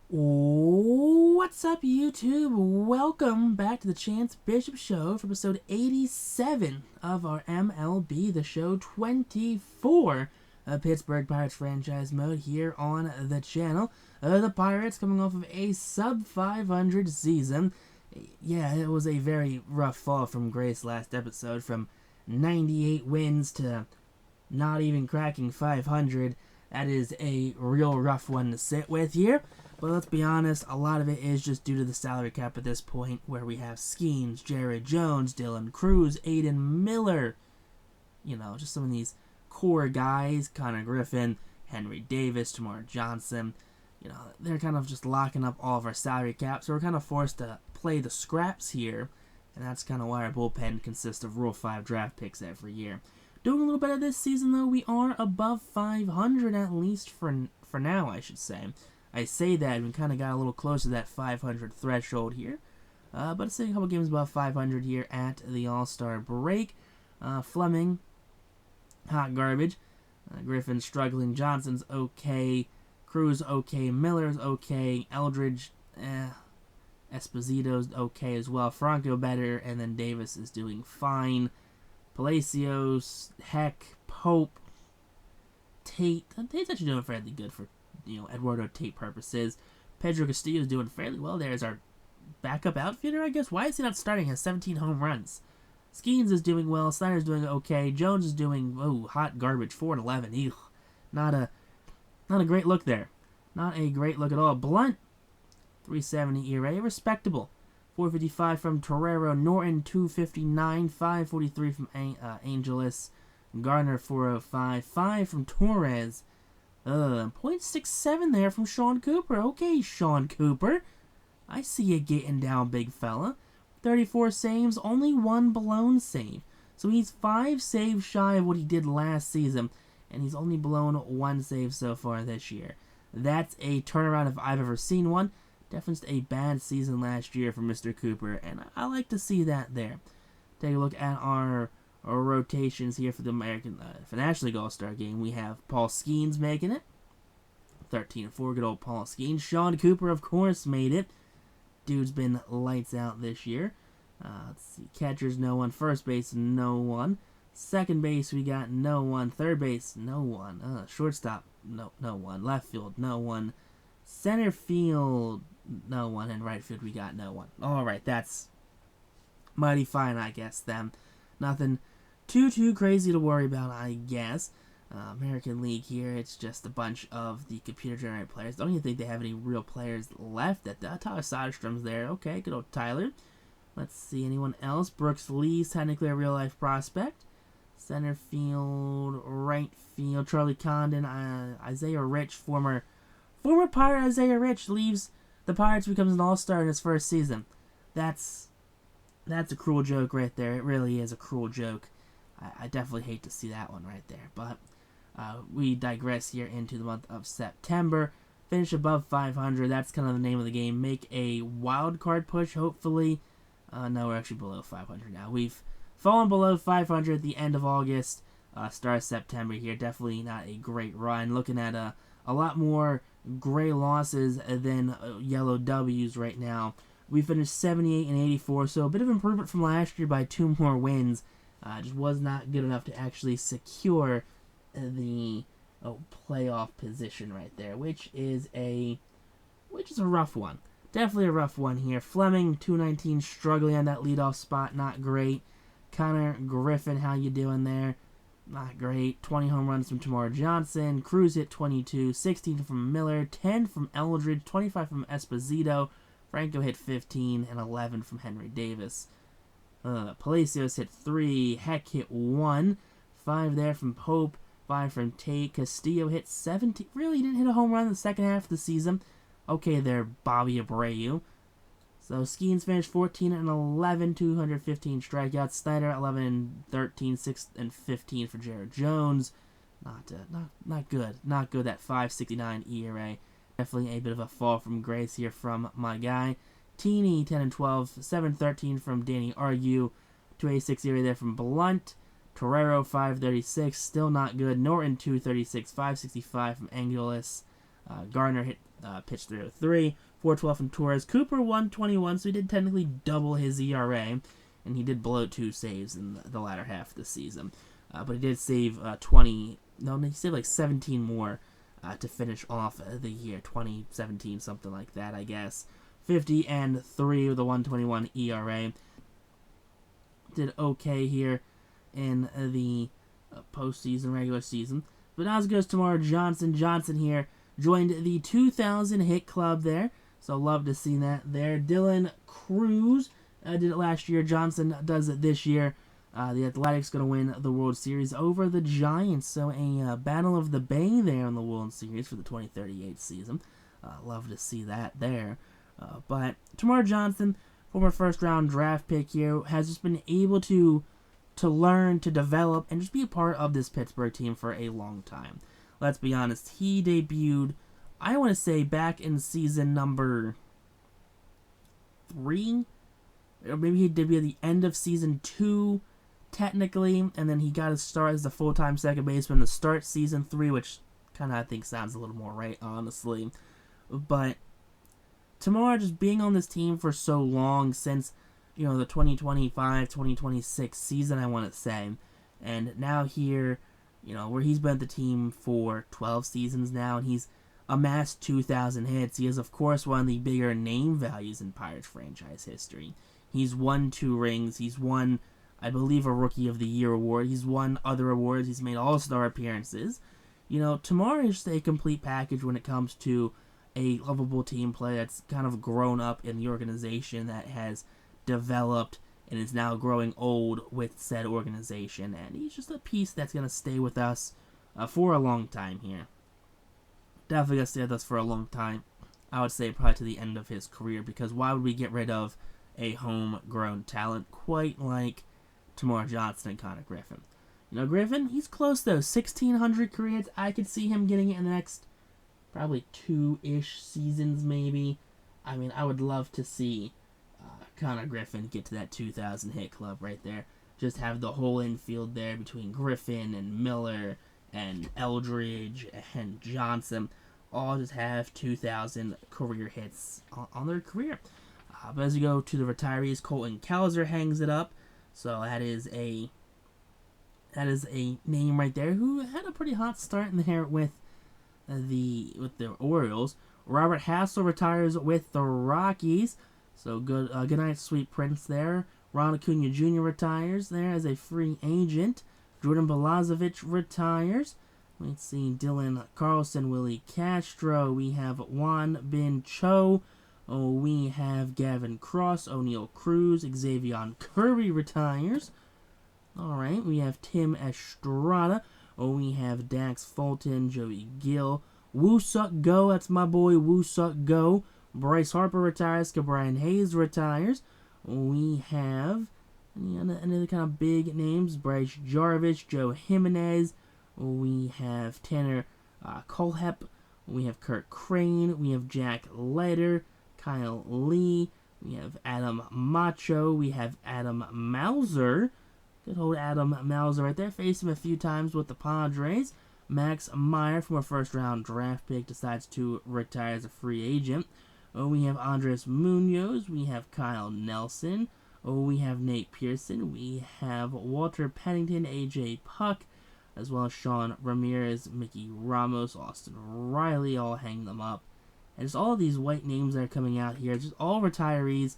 What's up, YouTube? Welcome back to the Chance Bishop Show for episode 87 of our MLB The Show 24 Pittsburgh Pirates franchise mode here on the channel. The Pirates coming off of a sub-500 season. Yeah, it was a very rough fall from grace last episode, from 98 wins to not even cracking 500. That is a real rough one to sit with here. But let's be honest, a lot of it is just due to the salary cap at this point, where we have Skeens, Jared Jones, Dylan Cruz, Aiden Miller. You know, just some of these core guys, Connor Griffin, Henry Davis, Termarr Johnson. You know, they're kind of just locking up all of our salary cap, so we're kind of forced to play the scraps here. And that's kind of why our bullpen consists of Rule 5 draft picks every year. Doing a little better this season, though. We are above 500, at least for now, I should say. I say that, we kind of got a little closer to that 500 threshold here. But it's a couple games above 500 here at the All-Star break. Fleming, hot garbage. Griffin struggling. Johnson's okay. Cruz okay. Miller's okay. Eldridge, Esposito's okay as well. Franco better, and then Davis is doing fine. Palacios, Heck, Pope, Tate. Tate's actually doing fairly good for, Eduardo Tate purposes. Pedro Castillo's doing fairly well there as our backup outfielder, I guess. Why is he not starting? He has 17 home runs. Skeens is doing well. Snyder's doing okay. Jones is doing, hot garbage, 4-11. Ew. Not a great look there. Not a great look at all. Blunt, 370 ERA, respectable. 455 from Torero. Norton, 259. 543 from Angelis. Garner, 405. 5 from Torres. 0.67 there from Sean Cooper. Okay, Sean Cooper. I see you getting down, big fella. 34 saves, only one blown save. So he's 5 saves shy of what he did last season, and he's only blown 1 save so far this year. That's a turnaround if I've ever seen one. Definitely a bad season last year for Mr. Cooper, and I like to see that there. Take a look at our rotations here for the for National League All-Star game. We have Paul Skeens making it. 13-4, good old Paul Skeens. Sean Cooper, of course, made it. Dude's been lights out this year. Let's see. Catchers, no one. First base, no one. Second base, we got no one. Third base, no one. Shortstop, no one. Left field, no one. Center field, no one. And right field, we got no one. Alright, that's mighty fine, I guess, then. Nothing too crazy to worry about, I guess. American League here, it's just a bunch of the computer-generated players. Don't even think they have any real players left. Tyler Soderstrom's there. Okay, good old Tyler. Let's see, anyone else? Brooks Lee's technically a real-life prospect. Center field, right field, Charlie Condon, Isaiah Rich, former Pirate Isaiah Rich leaves the Pirates, becomes an all-star in his first season. That's a cruel joke right there. It really is a cruel joke. I definitely hate to see that one right there. But we digress here into the month of September. Finish above 500. That's kind of the name of the game. Make a wild card push, hopefully. No, we're actually below 500 now. We've fallen below 500 at the end of August. Start of September here. Definitely not a great run. Looking at a lot more gray losses than yellow W's right now. We finished 78 and 84, so a bit of improvement from last year by 2 more wins. Just was not good enough to actually secure the playoff position right there, which is a rough one. Definitely a rough one here. Fleming, 219, struggling on that leadoff spot, not great. Connor Griffin, how you doing there? Not great. 20 home runs from Termarr Johnson. Cruz hit 22, 16 from Miller, 10 from Eldridge, 25 from Esposito. Franco hit 15, and 11 from Henry Davis. Palacios hit 3, Heck hit 1, 5 there from Pope, 5 from Tate. Castillo hit 17. Really didn't hit a home run in the second half of the season. Okay there, Bobby Abreu. So Skeens finished 14 and 11, 215 strikeouts. Snyder 11 and 13, 6 and 15 for Jared Jones. Not good. Not good. That 5.69 ERA. Definitely a bit of a fall from grace here from my guy. Teeny, 10 and 12, 7-13 from Danny Argue, 286 ERA there from Blunt. Torero, 536, still not good. Norton, 236, 565 from Angelis. Gardner hit pitched 303, 412 from Torres. Cooper 121, so he did technically double his ERA, and he did blow 2 saves in the latter half of the season. But he did save 20. No, he saved like 17 more to finish off the year. 2017, something like that, I guess. 50-3 with a 121 ERA. Did okay here in the postseason, regular season. But as goes Termarr Johnson. Johnson here joined the 2,000 hit club there. So love to see that there. Dylan Cruz did it last year. Johnson does it this year. The Athletics going to win the World Series over the Giants. So a Battle of the Bay there in the World Series for the 2038 season. Love to see that there. But Termarr Johnson, former first-round draft pick here, has just been able to learn, to develop, and just be a part of this Pittsburgh team for a long time. Let's be honest, he debuted, I want to say, back in season number 3, or maybe he debuted at the end of season 2, technically, and then he got his start as the full-time second baseman to start season 3, which kind of, I think, sounds a little more right, honestly. But Termarr just being on this team for so long, since, you know, the 2025-2026 season, I want to say, and now here, you know, where he's been at the team for 12 seasons now, and he's amassed 2,000 hits. He is, of course, one of the bigger name values in Pirates franchise history. He's won 2 rings. He's won, I believe, a Rookie of the Year award. He's won other awards. He's made all-star appearances. You know, Termarr is just a complete package when it comes to a lovable team player that's kind of grown up in the organization, that has developed and is now growing old with said organization. And he's just a piece that's going to stay with us for a long time here. Definitely going to stay with us for a long time. I would say probably to the end of his career, because why would we get rid of a homegrown talent quite like Termarr Johnson and Connor Griffin? You know, Griffin, he's close though. 1,600 career hits. I could see him getting it in the next probably 2-ish seasons, maybe. I mean, I would love to see Connor Griffin get to that 2,000 hit club right there. Just have the whole infield there between Griffin and Miller and Eldridge and Johnson all just have 2,000 career hits on their career. But as you go to the retirees, Colton Cowser hangs it up. So that is a name right there who had a pretty hot start in there with the Orioles. Robert Hassel retires with the Rockies. So good night, sweet prince there. Ron Acuna Jr. retires there as a free agent. Jordan Balazovic retires. Let's see, Dylan Carlson, Willie Castro. We have Juan Bin Cho. Oh, we have Gavin Cross, O'Neal Cruz, Xavier Kirby retires. All right, we have Tim Estrada. Oh, we have Dax Fulton, Joey Gill. Woo-Suck Go, that's my boy Woo-Suck Go. Bryce Harper retires. Cabrian Hayes retires. We have another kind of big names. Bryce Jarvis, Joe Jimenez. We have Tanner Colehep. We have Kurt Crane. We have Jack Leiter, Kyle Lee. We have Adam Macho. We have Adam Mauser. Good old Adam Mauser right there. Faced him a few times with the Padres. Max Meyer, from a first-round draft pick, decides to retire as a free agent. We have Andres Munoz. We have Kyle Nelson. We have Nate Pearson. We have Walter Pennington, A.J. Puck, as well as Sean Ramirez, Mickey Ramos, Austin Riley. All hang them up. And just all of these white names that are coming out here, just all retirees.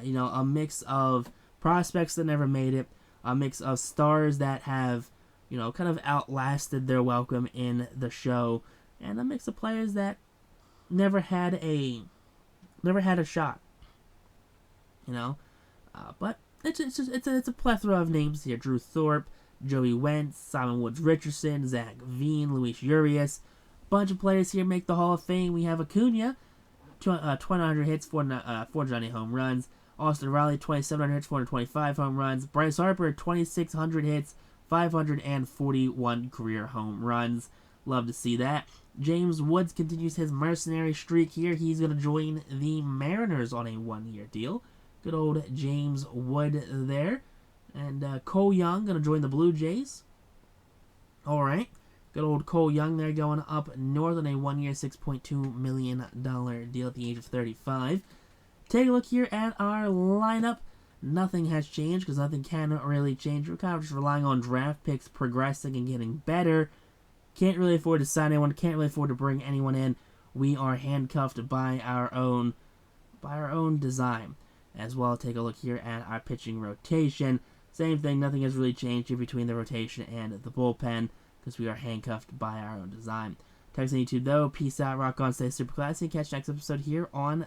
You know, a mix of prospects that never made it, a mix of stars that have, you know, kind of outlasted their welcome in the show, and a mix of players that never had a shot. You know, but it's a plethora of names here: Drew Thorpe, Joey Wentz, Simon Woods Richardson, Zach Veen, Luis Urias. Bunch of players here make the Hall of Fame. We have Acuna, 200 hits, 490 home runs. Austin Riley, 2,700 hits, 425 home runs. Bryce Harper, 2,600 hits, 541 career home runs. Love to see that. James Woods continues his mercenary streak here. He's going to join the Mariners on a 1-year deal. Good old James Wood there. And Cole Young going to join the Blue Jays. All right. Good old Cole Young there going up north on a 1-year, $6.2 million deal at the age of 35. Take a look here at our lineup. Nothing has changed because nothing can really change. We're kind of just relying on draft picks progressing and getting better. Can't really afford to sign anyone. Can't really afford to bring anyone in. We are handcuffed by our own design. As well, take a look here at our pitching rotation. Same thing. Nothing has really changed here between the rotation and the bullpen because we are handcuffed by our own design. Thanks on YouTube though. Peace out. Rock on. Stay super classy. Catch next episode here on